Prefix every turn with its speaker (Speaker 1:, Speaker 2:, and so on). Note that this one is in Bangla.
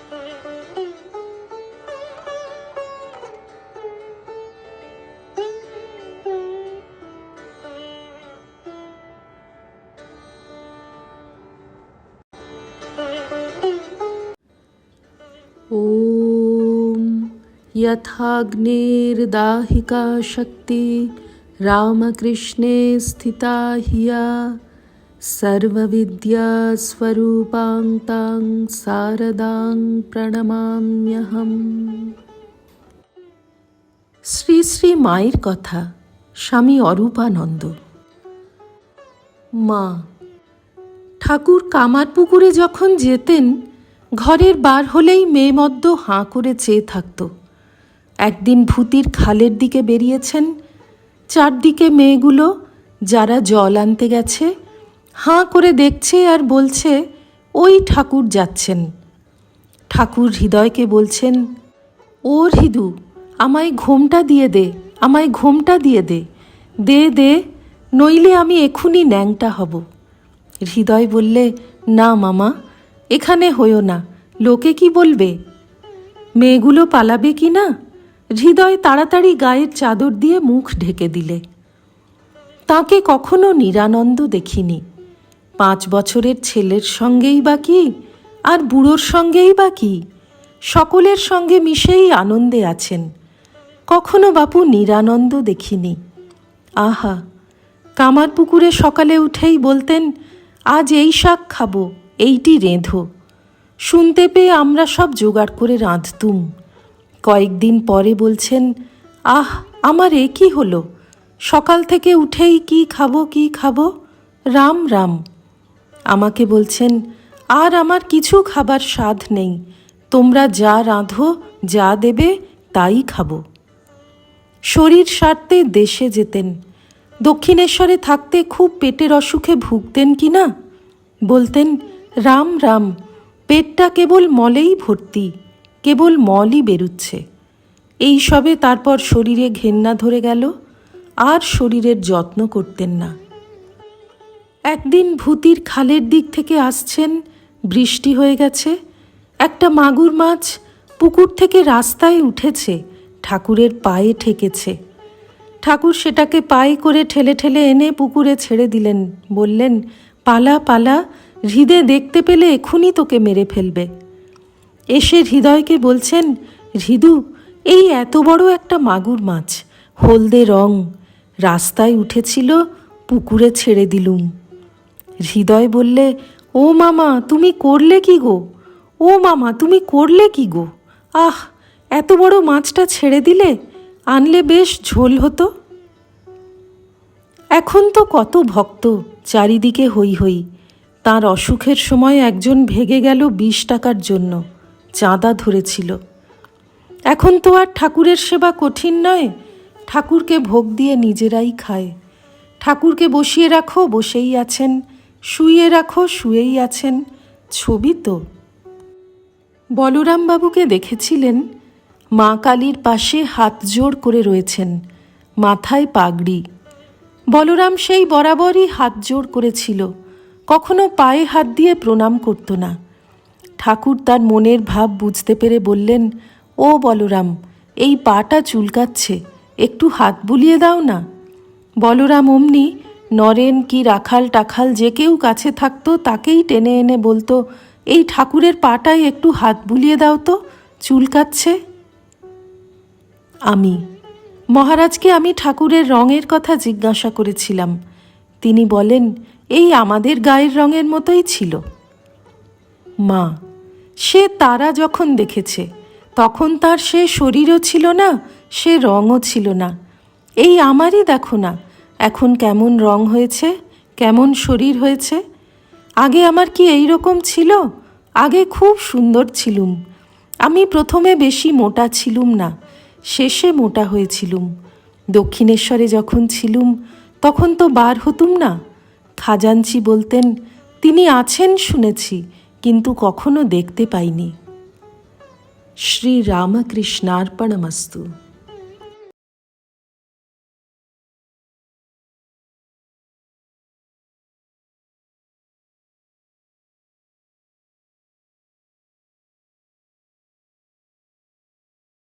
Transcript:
Speaker 1: ॐ यथाग्निर्दाहिका शक्ति रामकृष्णे स्थिता हिया सर्वविद्यास्वरूपां तां शारदां প্রণমাম্যহম। শ্রী শ্রী মায়ের কথা, স্বামী অরূপানন্দ। মা, ঠাকুর কামারপুকুরে যখন যেতেন, ঘরের বার হলেই মেয়েমদ্দ হাঁ করে চেয়ে থাকত। একদিন ভূতির খালের দিকে বেরিয়েছেন, চারদিকে মেয়েগুলো যারা জল আনতে গেছে হাঁ করে দেখছে আর বলছে, ওই ঠাকুর যাচ্ছেন। ঠাকুর হৃদয়কে বলছেন, ও হৃদু, আমায় ঘোমটা দিয়ে দে, আমায় ঘোমটা দিয়ে দে, দে দে, নইলে আমি এখুনি ন্যাংটা হব। হৃদয় বললে, না মামা, এখানে হইও না, লোকে কি বলবে? মেয়েগুলো পালাবে কি না? হৃদয় তাড়াতাড়ি গায়ের চাদর দিয়ে মুখ ঢেকে দিলে। তাকে কখনো নিরানন্দ দেখিনি। 5 বছরের ছেলের সঙ্গেই বা কি, আর বুড়োর সঙ্গেই বা কি, সকলের সঙ্গে মিশেই আনন্দে আছেন। কখনো বাপু নিরানন্দ দেখিনি। আহা, কামারপুকুরে সকালে উঠেই বলতেন, আজ এই শাক খাবো, এইটি রেঁধো। শুনতে পেয়ে আমরা সব জোগাড় করে রাঁধতুম। কয়েকদিন পরে বলছেন, আহ, আমার এ কি হলো, সকাল থেকে উঠেই কি খাবো কি খাবো, রাম রাম। আমাকে বলছেন, আর আমার কিছু খাবার স্বাদ নেই, তোমরা যা রাঁধো, যা দেবে তাই খাবো। শরীর সারতে দেশে যেতেন। দক্ষিণেশ্বরে থাকতে খুব পেটের অসুখে ভুগতেন কি না? বলতেন, রাম রাম, পেটটা কেবল মলেই ভর্তি, কেবল মলই বেরুচ্ছে। এই সবে তারপর শরীরে ঘেন্না ধরে গেল, আর শরীরের যত্ন করতেন না। একদিন ভূতির খালের দিক থেকে আসছেন, বৃষ্টি হয়ে গেছে। একটা মাগুর মাছ পুকুর থেকে রাস্তায় উঠেছে, ঠাকুরের পায়ে ঠেকেছে। ঠাকুর সেটাকে পায়ে করে ঠেলে ঠেলে এনে পুকুরে ছেড়ে দিলেন। বললেন, পালা পালা, হৃদে দেখতে পেলে এখুনি তোকে মেরে ফেলবে। এসে হৃদয়কে বলছেন, হৃদু, এই এত বড় একটা মাগুর মাছ, হলদে রং, রাস্তায় উঠেছিল, পুকুরে ছেড়ে দিলুম। হৃদয় বললে, ও মামা, তুমি করলে কি গো? ও মামা, তুমি করলে কি গো? আহ, এত বড় মাছটা ছেড়ে দিলে, আনলে বেশ ঝোল হতো। এখন তো কত ভক্ত, চারিদিকে হই হই। তাঁর অসুখের সময় একজন ভেগে গেল 20 টাকার জন্য, চাঁদা ধরেছিল। এখন তো আর ঠাকুরের সেবা কঠিন নয়, ঠাকুরকে ভোগ দিয়ে নিজেরাই খায়। ঠাকুরকে বসিয়ে রাখো, বসেই আছেন, শুইয়ে রাখো, শুয়েই আছেন, ছবি তো। বলরামবাবুকে দেখেছিলেন, মা কালীর পাশে হাত জোড় করে রয়েছেন, মাথায় পাগড়ি। বলরাম সেই বরাবরই হাত জোড় করেছিল, কখনো পায়ে হাত দিয়ে প্রণাম করত না। ঠাকুর তার মনের ভাব বুঝতে পেরে বললেন, ও বলরাম, এই পাটা চুলকাচ্ছে, একটু হাত বুলিয়ে দাও না। বলরাম অমনি নরেন কি রাখাল টাখাল যে কেউ কাছে থাকতো তাকেই টেনে এনে বলতো, এই ঠাকুরের পাটায় একটু হাত বুলিয়ে দাও তো, চুলকাচ্ছে। মহারাজকে আমি ঠাকুরের রঙের কথা জিজ্ঞাসা করেছিলাম। তিনি বলেন, এই আমাদের গায়ের রঙের মতোই ছিল। মা, সে তারা যখন দেখেছে তখন তার সে শরীরও ছিল না, সে রঙও ছিল না। এই আমারই দেখো না, এখন কেমন রং হয়েছে, কেমন শরীর হয়েছে। আগে আমার কি এই রকম ছিল? আগে খুব সুন্দর ছিলুম। আমি প্রথমে বেশি মোটা ছিলুম না, শেষে মোটা হয়েছিলুম। দক্ষিণেশ্বরে যখন ছিলুম তখন তো বার হতুম না। খাজাঞ্চি বলতেন, তিনি আছেন শুনেছি, কিন্তু কখনো দেখতে পাইনি। শ্রী রামকৃষ্ণার্পণমস্তু।